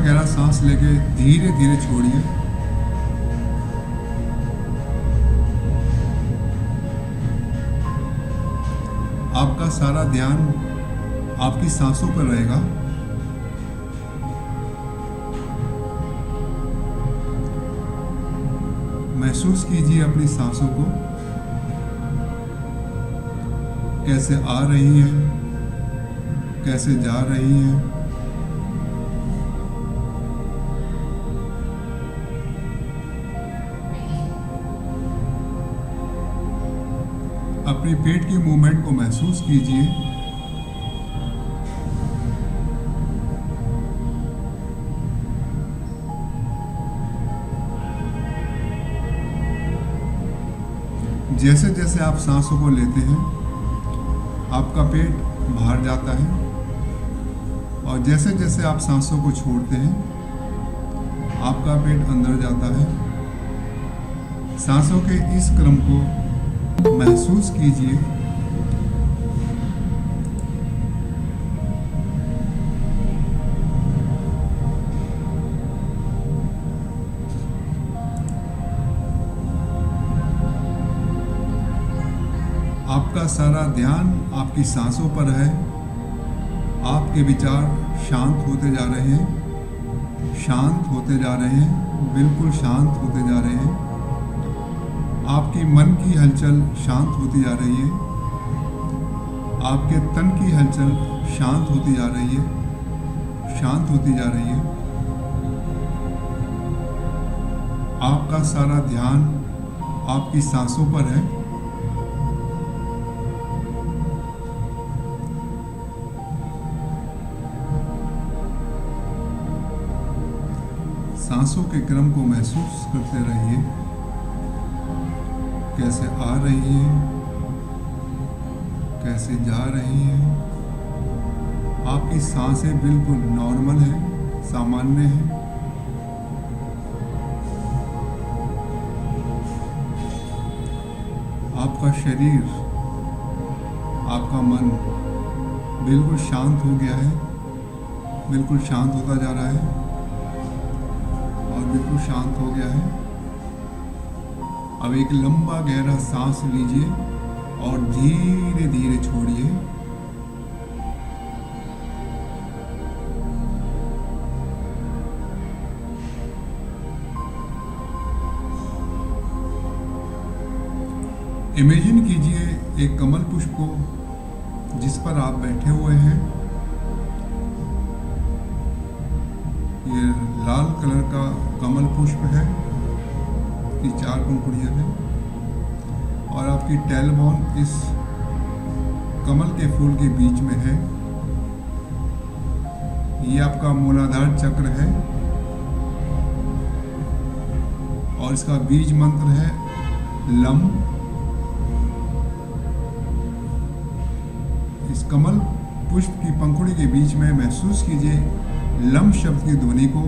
गहरा सांस लेके धीरे धीरे छोड़िए। आपका सारा ध्यान आपकी सांसों पर रहेगा। महसूस कीजिए अपनी सांसों को, कैसे आ रही हैं, कैसे जा रही हैं। अपनी पेट की मूवमेंट को महसूस कीजिए। जैसे जैसे आप सांसों को लेते हैं आपका पेट बाहर जाता है, और जैसे जैसे आप सांसों को छोड़ते हैं आपका पेट अंदर जाता है। सांसों के इस क्रम को महसूस कीजिए। आपका सारा ध्यान आपकी सांसों पर है। आपके विचार शांत होते जा रहे हैं, शांत होते जा रहे हैं, बिल्कुल शांत होते जा रहे हैं। आपकी मन की हलचल शांत होती जा रही है। आपके तन की हलचल शांत होती जा रही है, शांत होती जा रही है। आपका सारा ध्यान आपकी सांसों पर है। सांसों के क्रम को महसूस करते रहिए, कैसे आ रही है, कैसे जा रही है। आपकी सांसें बिल्कुल नॉर्मल है, सामान्य है। आपका शरीर, आपका मन बिल्कुल शांत हो गया है, बिल्कुल शांत होता जा रहा है और बिल्कुल शांत हो गया है। अब एक लंबा गहरा सांस लीजिए और धीरे धीरे छोड़िए। इमेजिन कीजिए एक कमल पुष्प को जिस पर आप बैठे हुए हैं। ये लाल कलर का कमल पुष्प है, की 4 पंखुड़ियां हैं और आपकी टेलबोन इस कमल के फूल के बीच में है। ये आपका मूलाधार चक्र है और इसका बीज मंत्र है लम। इस कमल पुष्प की पंखुड़ी के बीच में महसूस कीजिए लम शब्द की ध्वनि को।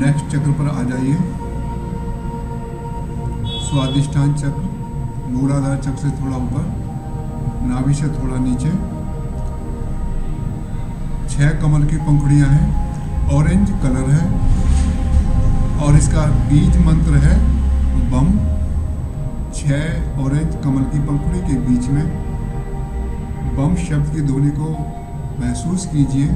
नेक्स्ट चक्र पर आ जाइए। स्वादिष्ठान चक्र, मूलाधार चक्र से थोड़ा ऊपर, नाभि से थोड़ा नीचे। 6 कमल की पंखुड़ियां हैं, ऑरेंज कलर है और इसका बीज मंत्र है बम। 6 ऑरेंज कमल की पंखुड़ी के बीच में बम शब्द की ध्वनि को महसूस कीजिए।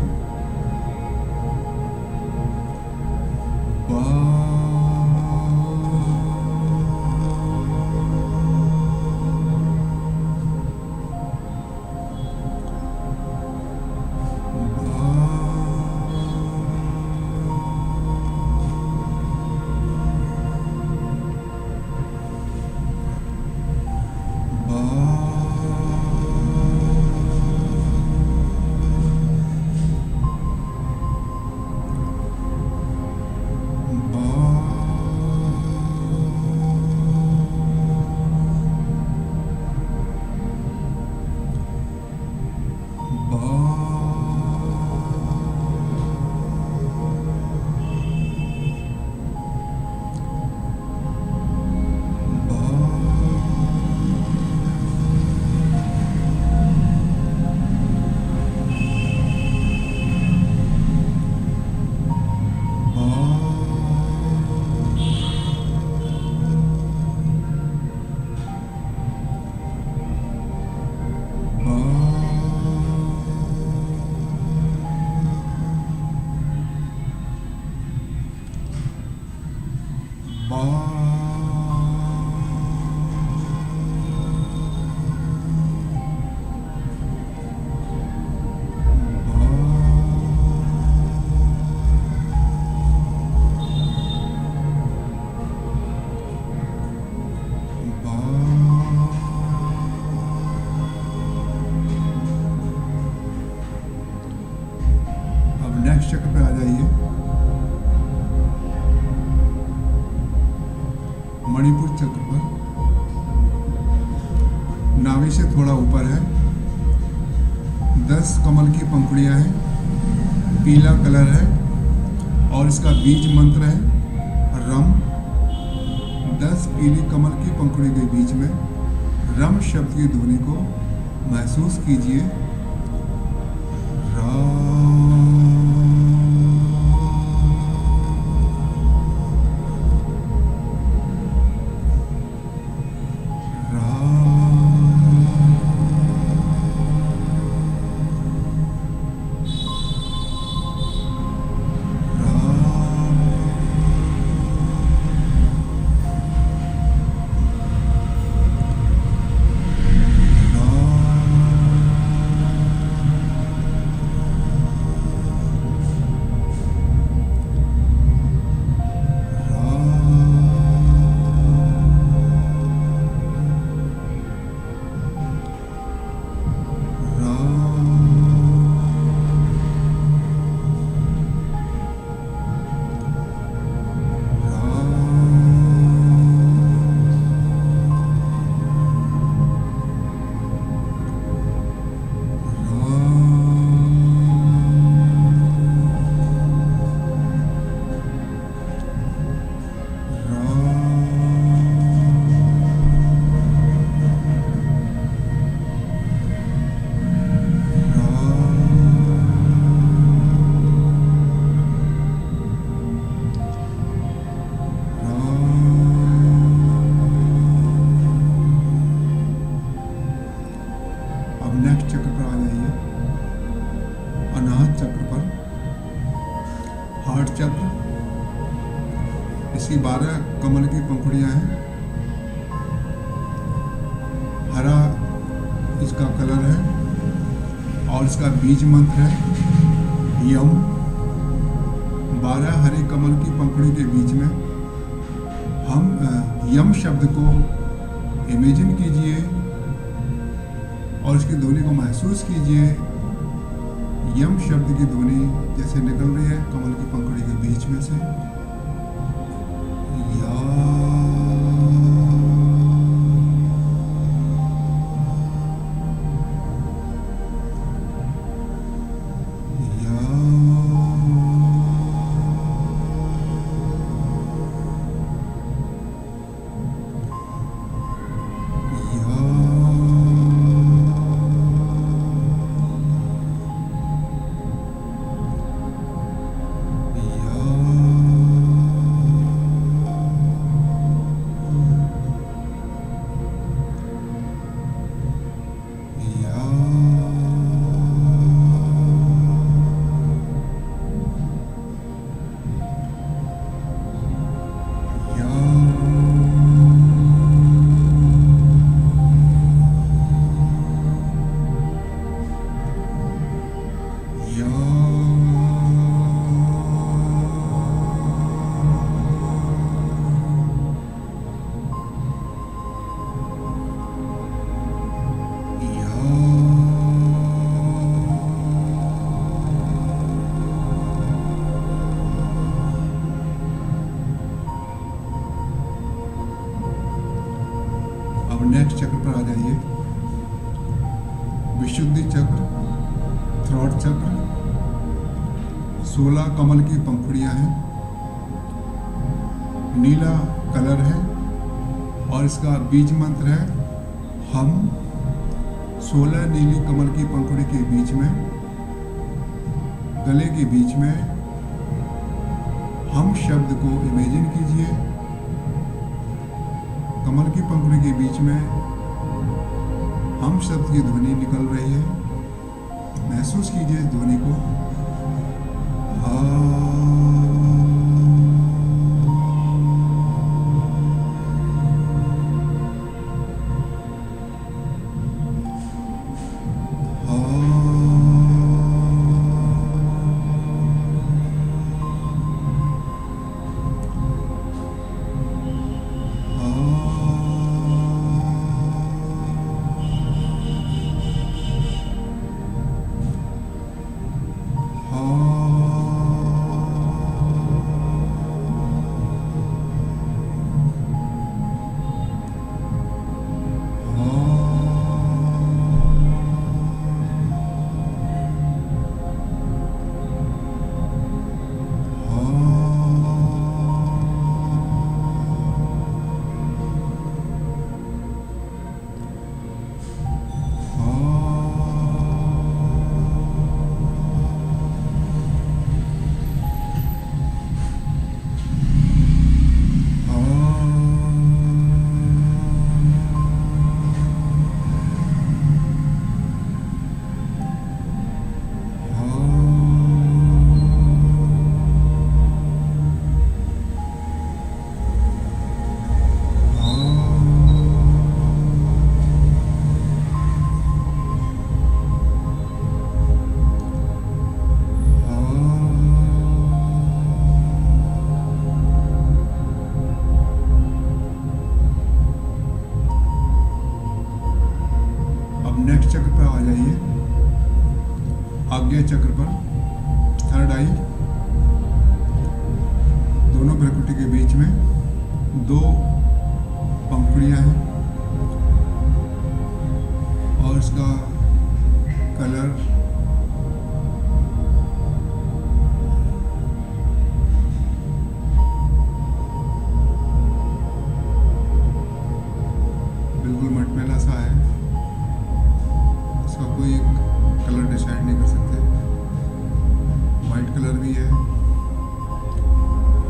नेक्स्ट चक्र पे आ जाइए। मणिपुर चक्र पर, नाभि से थोड़ा ऊपर है। 10 कमल की पंखुड़ियां हैं, पीला कलर है और इसका बीज मंत्र है रम। 10 पीली कमल की पंखुड़ी के बीच में रम शब्द की ध्वनि को महसूस कीजिए। इसकी 12 कमल की पंखुड़ियां हैं। हरा इसका कलर है और इसका बीज मंत्र है यम। 12 हरे कमल की पंखुड़ी के बीच में हम यम शब्द को इमेजिन कीजिए और इसकी ध्वनि को महसूस कीजिए। यम शब्द की ध्वनि जैसे निकल रही है कमल की पंखुड़ी के बीच में से। विशुद्धि चक्र, थ्रोट चक्र, 16 कमल की पंखुड़ियां हैं, नीला कलर है और इसका बीज मंत्र है हम। 16 नीली कमल की पंखुड़ी के बीच में, गले के बीच में हम शब्द को इमेजिन कीजिए। कमल की पंखुड़ी के बीच में हम शब्द की ध्वनि निकल रही है। महसूस कीजिए इस ध्वनि को। नेक्स्ट चक्र पर आ जाइए, आज्ञा चक्र पर, थर्ड आई। दोनों भ्रकुटी के बीच में 2 पंखुड़ियां हैं और इसका कलर बिल्कुल मटमैला सा है। कोई एक कलर डिसाइड नहीं कर सकते। वाइट कलर भी है,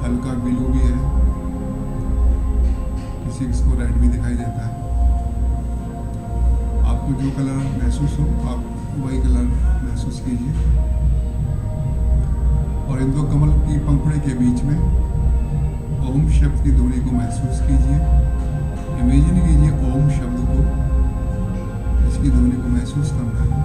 हल्का ब्लू भी है, किसी को रेड भी दिखाई देता है। आपको जो कलर महसूस हो आप वही कलर महसूस कीजिए। और इन 2 कमल की पंखुड़ी के बीच में ओम शब्द की ध्वनि को महसूस कीजिए। इमेजिन कीजिए ओम शब्द को, इसकी ध्वनि को महसूस करना है।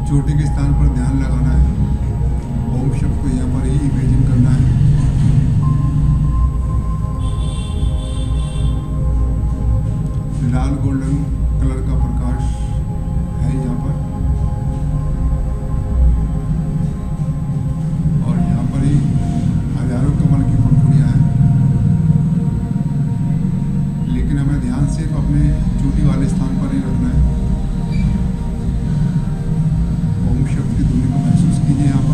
चोटी के स्थान पर ध्यान लगाना है। ओम शब्द को यहाँ पर ही इमेजिन करना है। चोटी वाले स्थान पर ही रखना है। ओम शब्द की ध्वनि को महसूस कीजिए यहाँ पर।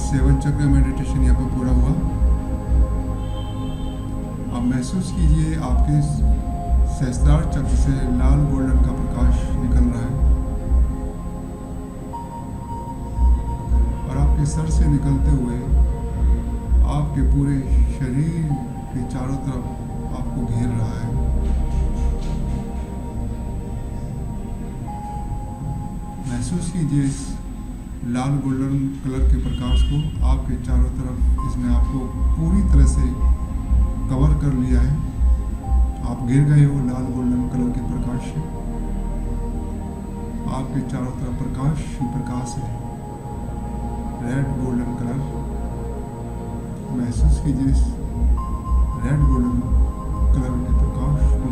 सेवन चक्र मेडिटेशन यहाँ पे पूरा हुआ। अब महसूस कीजिए आपके सहस्त्रार चक्र से लाल गोल्डन का प्रकाश निकल रहा है और आपके सर से निकलते हुए आपके पूरे शरीर के चारों तरफ आपको घेर रहा है। महसूस कीजिए इस लाल गोल्डन कलर के प्रकाश को आपके चारों तरफ। इसने आपको पूरी तरह से कवर कर लिया है। आप घिर गए हो लाल गोल्डन कलर के प्रकाश से। आपके चारों तरफ प्रकाश ही प्रकाश है, रेड गोल्डन कलर। महसूस कीजिए इस रेड गोल्डन कलर के प्रकाश को।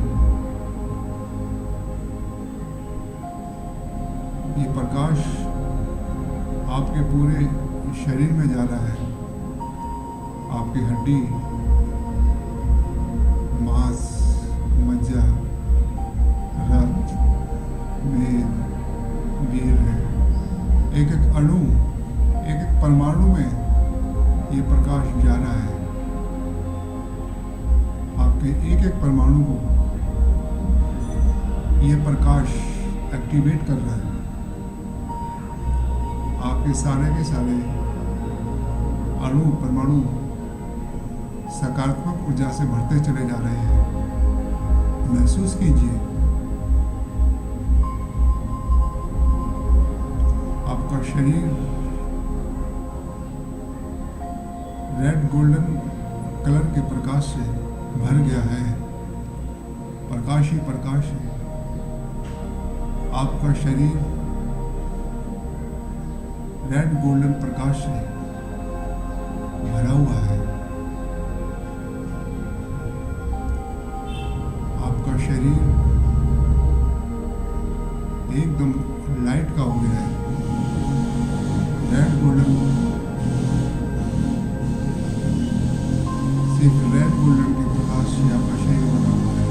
ये प्रकाश आपके पूरे शरीर में जा रहा है। आपकी हड्डी, मांस, मज्जा, रक्त, मेद, वीर है। एक एक अणु, एक एक परमाणु में ये प्रकाश जा रहा है। आपके एक एक परमाणु को ये प्रकाश एक्टिवेट कर रहा है। आपके सारे के सारे अणु, परमाणु सकारात्मक ऊर्जा से भरते चले जा रहे हैं। महसूस कीजिए आपका शरीर रेड गोल्डन कलर के प्रकाश से भर गया है। प्रकाश ही प्रकाश है। आपका शरीर रेड गोल्डन प्रकाश से भरा हुआ है। आपका शरीर एकदम लाइट का हो गया है। रेड गोल्डन, सिर्फ रेड गोल्डन के प्रकाश से आपका शरीर बना हुआ है।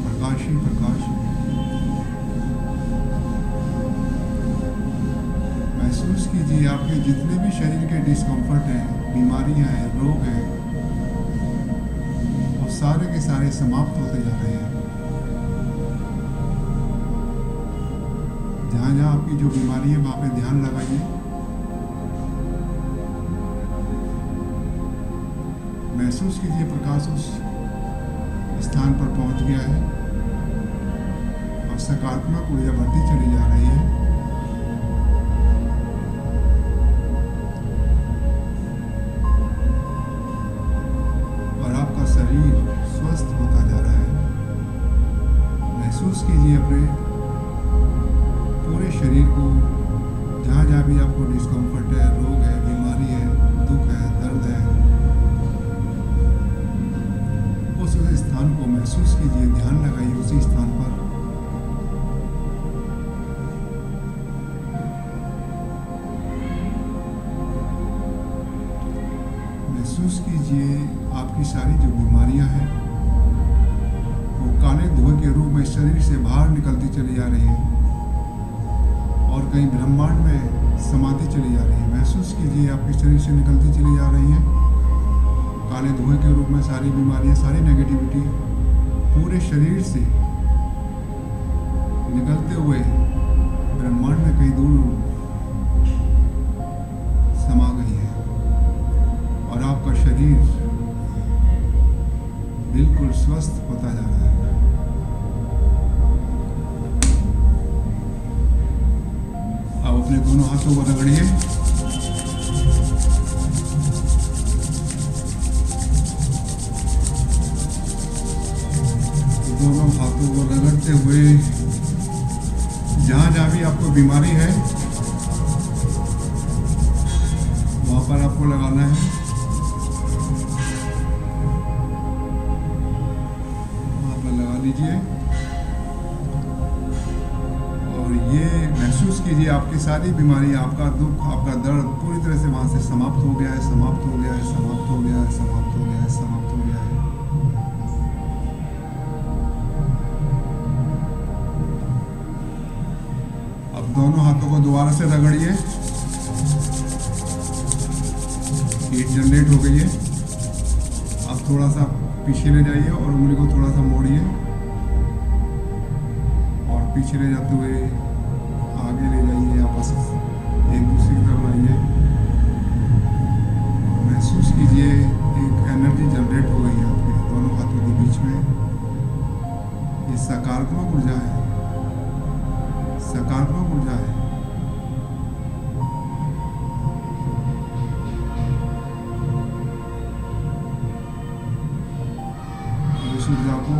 प्रकाश ही प्रकाश है। महसूस कीजिए आपके जितने भी शरीर के डिस्कम्फर्ट हैं, बीमारियां हैं, रोग हैं, वो सारे के सारे समाप्त होते जा रहे हैं। जहाँ जहाँ आपकी जो बीमारी है वहाँ पे ध्यान लगाइए। महसूस कीजिए प्रकाश उस स्थान पर पहुँच गया है और सकारात्मक ऊर्जा बढ़ती चली जा रही है। शरीर महसूस कीजिए आपकी सारी जो बीमारियां हैं वो काले धुएं के रूप में शरीर से बाहर निकलती चली जा रही है और कहीं ब्रह्मांड में समाती चली जा रही है। महसूस कीजिए आपके शरीर से निकलती चली जा रही हैं काले धुएं के रूप में सारी बीमारियां, सारी नेगेटिविटी पूरे शरीर से निकलते हुए ब्रह्मांड में कहीं दूर समा गई है और आपका शरीर बिल्कुल स्वस्थ होता जा रहा है। अब अपने दोनों हाथों को रगड़िए। दोनों हाथों को रगड़ते हुए जहाँ भी आपको बीमारी है वहाँ पर आपको लगाना है। वहाँ पर लगा लीजिए और ये महसूस कीजिए आपकी सारी बीमारी, आपका दुख, आपका दर्द पूरी तरह से वहाँ से समाप्त हो गया है, समाप्त हो गया है, समाप्त हो गया है, समाप्त हो गया है, समाप्त हो गया है। दोनों हाथों को दोबारा से रगड़िए। हीट जनरेट हो गई है। अब थोड़ा सा पीछे ले जाइए और उंगली को थोड़ा सा मोड़िए और पीछे ले जाते हुए आगे ले जाइए, आपस एक दूसरे की तरफ लाइए। महसूस कीजिए एक एनर्जी जनरेट हो गई है आपके दोनों हाथों के बीच में। ये सकारात्मक ऊर्जा है, सकारात्मक ऊर्जा है। उस ऊर्जा को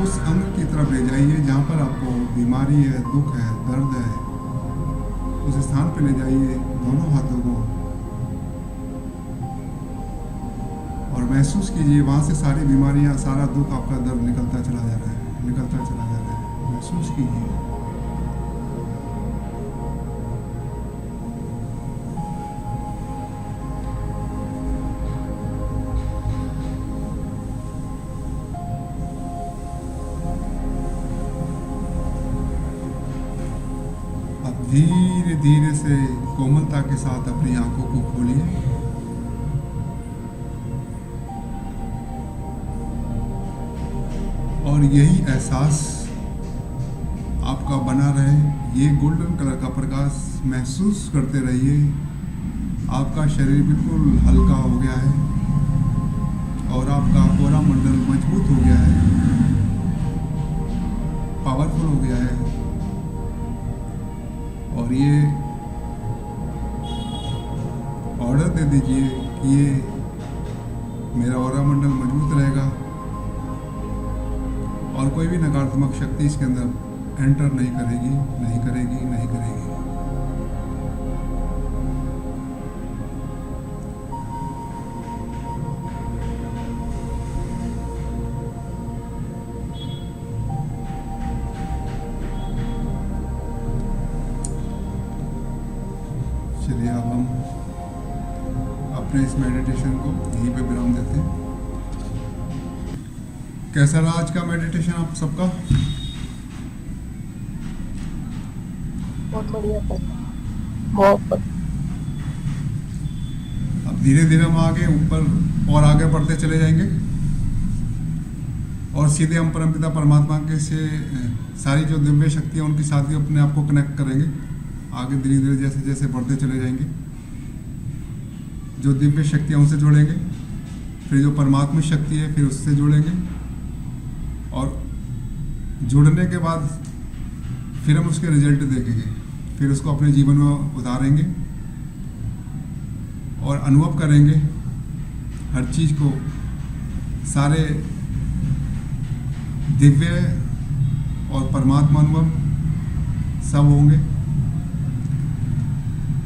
उस अंग की तरफ ले जाइए जहाँ पर आपको बीमारी है, दुख है, दर्द है, उस स्थान पर ले जाइए दोनों हाथों को और महसूस कीजिए वहाँ से सारी बीमारियाँ, सारा दुख, आपका दर्द निकलता चला जा रहा है, निकलता चला जा रहा है। महसूस कीजिए। अब धीरे धीरे से कोमलता के साथ अपनी आंखों को खोलिए और यही एहसास आपका बना रहे। ये गोल्डन कलर का प्रकाश महसूस करते रहिए। आपका शरीर बिल्कुल हल्का हो गया है और आपका पूरा मंडल मजबूत हो गया है, पावरफुल हो गया है। और ये ऑर्डर दे दीजिए कि ये मेरा ऑरा मंडल मजबूत रहेगा और कोई भी नकारात्मक शक्ति इसके अंदर एंटर नहीं करेगी, नहीं करेगी, नहीं करेगी। चलिए अब हम अपने इस मेडिटेशन को यहीं पे विराम देते हैं। कैसा रहा आज का मेडिटेशन आप सबका? बहुत बढ़िया था, बहुत बढ़िया। अब धीरे धीरे हम आगे ऊपर और आगे बढ़ते चले जाएंगे और सीधे हम परमपिता परमात्मा के से सारी जो दिव्य शक्तियाँ उनके साथ ही अपने आप को कनेक्ट करेंगे। आगे धीरे धीरे जैसे जैसे बढ़ते चले जाएंगे, जो दिव्य शक्तियाँ उनसे जोड़ेंगे, फिर जो परमात्मा शक्ति है फिर उससे जोड़ेंगे और जुड़ने के बाद फिर हम उसके रिजल्ट देखेंगे, फिर उसको अपने जीवन में उतारेंगे और अनुभव करेंगे हर चीज़ को। सारे दिव्य और परमात्मा अनुभव सब होंगे।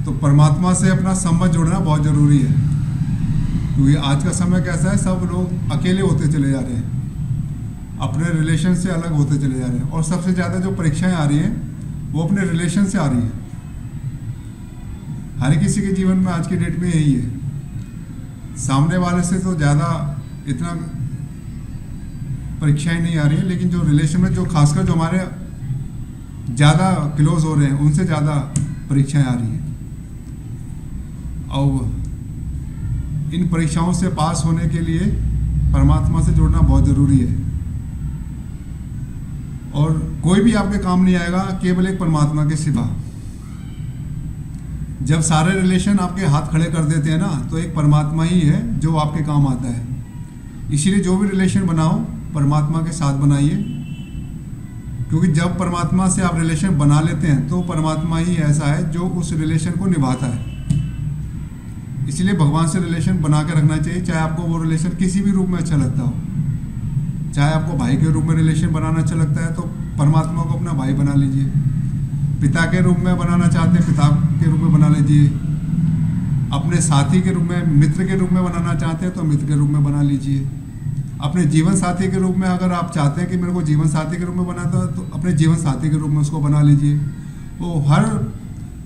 तो परमात्मा से अपना संबंध जोड़ना बहुत ज़रूरी है, क्योंकि आज का समय कैसा है, सब लोग अकेले होते चले जा रहे हैं, अपने रिलेशन से अलग होते चले जा रहे हैं। और सबसे ज़्यादा जो परीक्षाएं आ रही हैं वो अपने रिलेशन से आ रही हैं। हर किसी के जीवन में आज की डेट में यही है सामने वाले से तो ज़्यादा इतना परीक्षाएं नहीं आ रही है, लेकिन जो रिलेशन में जो खासकर जो हमारे ज़्यादा क्लोज हो रहे हैं उनसे ज़्यादा परीक्षाएं आ रही हैं। और इन परीक्षाओं से पास होने के लिए परमात्मा से जुड़ना बहुत ज़रूरी है। और कोई भी आपके काम नहीं आएगा केवल एक परमात्मा के सिवा। जब सारे रिलेशन आपके हाथ खड़े कर देते हैं ना, तो एक परमात्मा ही है जो आपके काम आता है। इसीलिए जो भी रिलेशन बनाओ परमात्मा के साथ बनाइए, क्योंकि जब परमात्मा से आप रिलेशन बना लेते हैं तो परमात्मा ही ऐसा है जो उस रिलेशन को निभाता है। इसलिए भगवान से रिलेशन बना के रखना चाहिए, चाहे आपको वो रिलेशन किसी भी रूप में अच्छा लगता हो। चाहे आपको भाई के रूप में रिलेशन बनाना अच्छा लगता है तो परमात्मा को अपना भाई बना लीजिए। पिता के रूप में बनाना चाहते हैं पिता के रूप में बना लीजिए। अपने साथी के रूप में, मित्र के रूप में बनाना चाहते हैं तो मित्र के रूप में बना लीजिए। अपने जीवन साथी के रूप में अगर आप चाहते हैं कि मेरे को जीवन साथी के रूप में बनाता है तो अपने जीवन साथी के रूप में उसको बना लीजिए। वो हर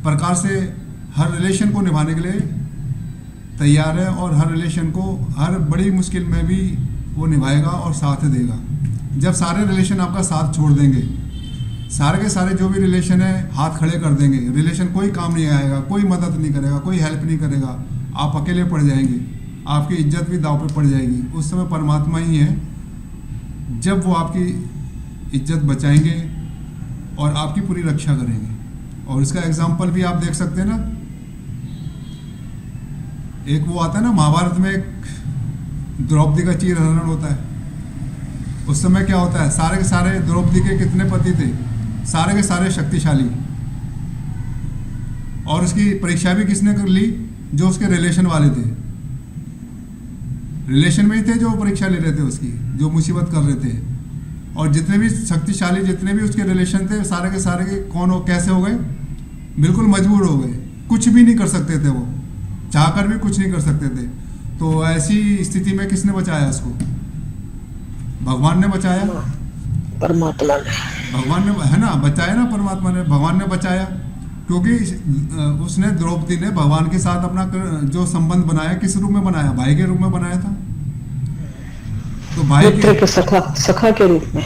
प्रकार से हर रिलेशन को निभाने के लिए तैयार है और हर रिलेशन को हर बड़ी मुश्किल में भी वो निभाएगा और साथ देगा। जब सारे रिलेशन आपका साथ छोड़ देंगे, सारे के सारे जो भी रिलेशन है हाथ खड़े कर देंगे, रिलेशन कोई काम नहीं आएगा, कोई मदद नहीं करेगा, कोई हेल्प नहीं करेगा, आप अकेले पड़ जाएंगे, आपकी इज्जत भी दांव पे पड़ जाएगी। उस समय परमात्मा ही है जब वो आपकी इज्जत बचाएंगे और आपकी पूरी रक्षा करेंगे। और इसका एग्जाम्पल भी आप देख सकते हैं ना, एक वो आता है ना महाभारत में, एक द्रौपदी का चीरहरण होता है। उस समय क्या होता है, सारे के सारे द्रौपदी के कितने पति थे, सारे के सारे शक्तिशाली, और उसकी परीक्षा भी किसने कर ली, जो उसके रिलेशन वाले थे। रिलेशन में ही थे जो परीक्षा ले रहे थे उसकी, जो मुसीबत कर रहे थे। और जितने भी शक्तिशाली, जितने भी उसके रिलेशन थे, सारे के सारे के कौन हो, कैसे हो गए, बिल्कुल मजबूर हो गए, कुछ भी नहीं कर सकते थे, वो चाहकर भी कुछ नहीं कर सकते थे। तो ऐसी स्थिति में किसने बचाया उसको, भगवान ने बचाया, परमात्मा ने, भगवान ने, है ना, बचाया ना, परमात्मा ने, भगवान ने बचाया। क्योंकि उसने, द्रौपदी ने भगवान के साथ अपना जो संबंध बनाया, किस रूप में बनाया, भाई के रूप में बनाया था। तो भाई के सखा के रूप में,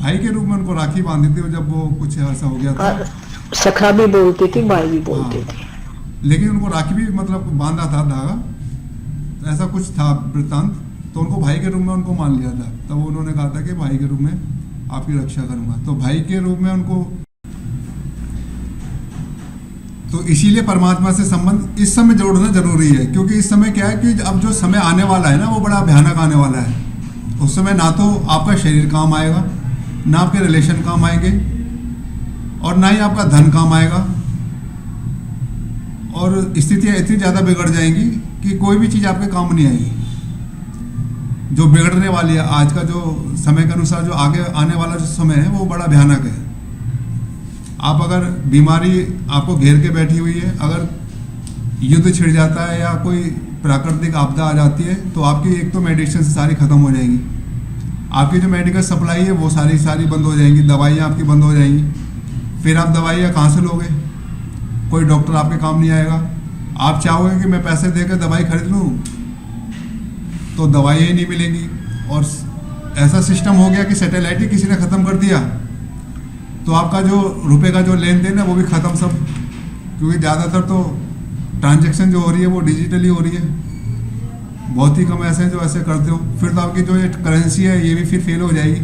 भाई के रूप में उनको राखी बांधी थी जब वो कुछ ऐसा हो गया था। सखा भी बोलती थी, भाई भी बोलती थी, लेकिन उनको राखी भी मतलब बांधा था धागा, तो ऐसा कुछ था वृत्तांत। तो उनको भाई के रूप में उनको मान लिया था, तब तो उन्होंने कहा था कि भाई के रूप में आपकी रक्षा करूंगा। तो भाई के रूप में उनको, तो इसीलिए परमात्मा से संबंध इस समय जोड़ना जरूरी है। क्योंकि इस समय क्या है कि अब जो समय आने वाला है ना, वो बड़ा भयानक आने वाला है। उस समय ना तो आपका शरीर काम आएगा, ना आपके रिलेशन काम आएंगे, और ना ही आपका धन काम आएगा। और स्थितियाँ इतनी ज़्यादा बिगड़ जाएंगी कि कोई भी चीज़ आपके काम नहीं आएगी। जो बिगड़ने वाली है आज का जो समय के अनुसार, जो आगे आने वाला जो समय है वो बड़ा भयानक है। आप अगर बीमारी आपको घेर के बैठी हुई है, अगर युद्ध छिड़ जाता है या कोई प्राकृतिक आपदा आ जाती है, तो आपकी एक तो मेडिसिन सारी ख़त्म हो जाएंगी, आपकी जो मेडिकल सप्लाई है वो सारी बंद हो जाएंगी, दवाइयाँ आपकी बंद हो जाएंगी। फिर आप दवाइयाँ कहाँ से लोगे, कोई डॉक्टर आपके काम नहीं आएगा। आप चाहोगे कि मैं पैसे देकर दवाई खरीद लूँ, तो दवाइयाँ ही नहीं मिलेंगी। और ऐसा सिस्टम हो गया कि सैटेलाइट ही किसी ने ख़त्म कर दिया, तो आपका जो रुपए का जो लेन देन है वो भी ख़त्म सब। क्योंकि ज़्यादातर तो ट्रांजैक्शन जो हो रही है वो डिजिटली हो रही है, बहुत ही कम ऐसे हैं जो ऐसे करते हो। फिर तो आपकी जो ये करेंसी है ये भी फिर फेल हो जाएगी,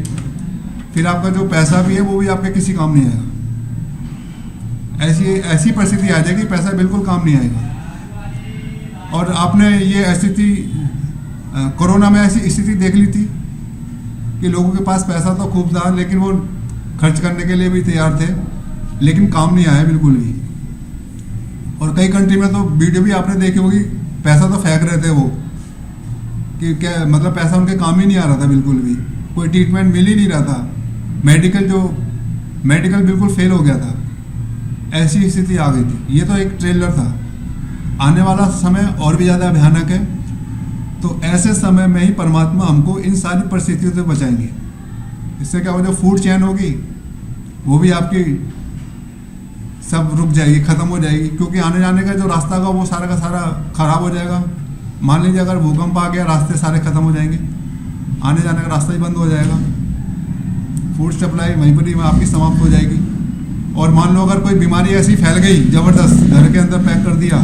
फिर आपका जो पैसा भी है वो भी आपके किसी काम नहीं आएगा। ऐसी परिस्थिति आ जाएगी, पैसा बिल्कुल काम नहीं आएगा। और आपने ये स्थिति कोरोना में ऐसी स्थिति देख ली थी कि लोगों के पास पैसा तो खूब था, लेकिन वो खर्च करने के लिए भी तैयार थे, लेकिन काम नहीं आया बिल्कुल भी। और कई कंट्री में तो वीडियो भी आपने देखी होगी, पैसा तो फेंक रहे थे वो, कि क्या मतलब पैसा उनके काम ही नहीं आ रहा था बिल्कुल भी, कोई ट्रीटमेंट मिल ही नहीं रहा था, मेडिकल बिल्कुल फेल हो गया था। ऐसी स्थिति आ गई थी। ये तो एक ट्रेलर था, आने वाला समय और भी ज़्यादा भयानक है। तो ऐसे समय में ही परमात्मा हमको इन सारी परिस्थितियों से बचाएंगे। इससे क्या हो, जो फूड चेन होगी वो भी आपकी सब रुक जाएगी, ख़त्म हो जाएगी। क्योंकि आने जाने का जो रास्ता होगा वो सारा का सारा खराब हो जाएगा। मान लीजिए अगर भूकंप आ गया, रास्ते सारे खत्म हो जाएंगे, आने जाने का रास्ता ही बंद हो जाएगा, फूड सप्लाई वहीं पर ही आपकी समाप्त हो जाएगी। और मान लो अगर कोई बीमारी ऐसी फैल गई ज़बरदस्त, घर के अंदर पैक कर दिया,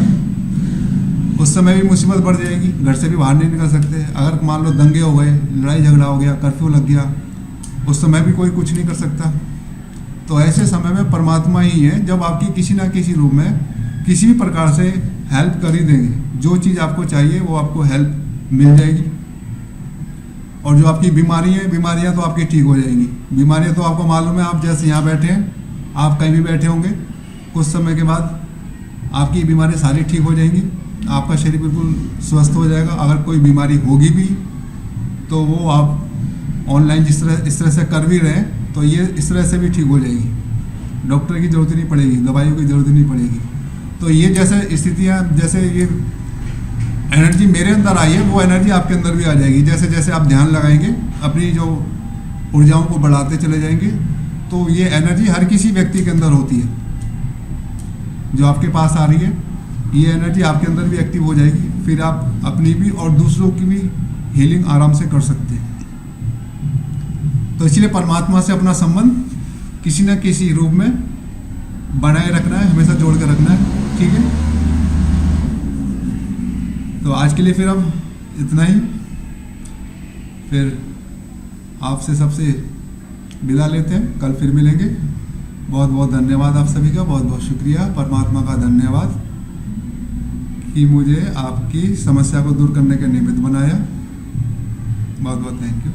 उस समय भी मुसीबत बढ़ जाएगी, घर से भी बाहर नहीं निकल सकते। अगर मान लो दंगे हो गए, लड़ाई झगड़ा हो गया, कर्फ्यू लग गया, उस समय भी कोई कुछ नहीं कर सकता। तो ऐसे समय में परमात्मा ही है जब आपकी किसी ना किसी रूप में किसी भी प्रकार से हेल्प कर ही देंगे। जो चीज़ आपको चाहिए वो आपको हेल्प मिल जाएगी। और जो आपकी बीमारियां तो आपकी ठीक हो जाएंगी। बीमारियां तो आपको मालूम है, आप जैसे यहाँ बैठे हैं, आप कहीं भी बैठे होंगे, कुछ समय के बाद आपकी बीमारी सारी ठीक हो जाएंगी, आपका शरीर बिल्कुल स्वस्थ हो जाएगा। अगर कोई बीमारी होगी भी तो वो आप ऑनलाइन इस तरह से कर भी रहे हैं तो ये इस तरह से भी ठीक हो जाएगी। डॉक्टर की ज़रूरत नहीं पड़ेगी, दवाइयों की ज़रूरत नहीं पड़ेगी। तो ये जैसे स्थितियाँ, जैसे ये एनर्जी मेरे अंदर आई है, वो एनर्जी आपके अंदर भी आ जाएगी। जैसे जैसे आप ध्यान लगाएंगे, अपनी जो ऊर्जाओं को बढ़ाते चले जाएंगे, तो ये एनर्जी हर किसी व्यक्ति के अंदर होती है जो आपके पास आ रही है। ये एनर्जी आपके अंदर भी एक्टिव हो जाएगी, फिर आप अपनी भी और दूसरों की भी हीलिंग आराम से कर सकते हैं। तो इसलिए परमात्मा से अपना संबंध किसी न किसी रूप में बनाए रखना है, हमेशा जोड़ कर रखना है। ठीक है, तो आज के लिए फिर अब इतना ही। फिर आपसे सबसे विदा लेते हैं, कल फिर मिलेंगे। बहुत बहुत धन्यवाद आप सभी का, बहुत बहुत शुक्रिया। परमात्मा का धन्यवाद कि मुझे आपकी समस्या को दूर करने के निमित्त बनाया। बहुत बहुत थैंक यू।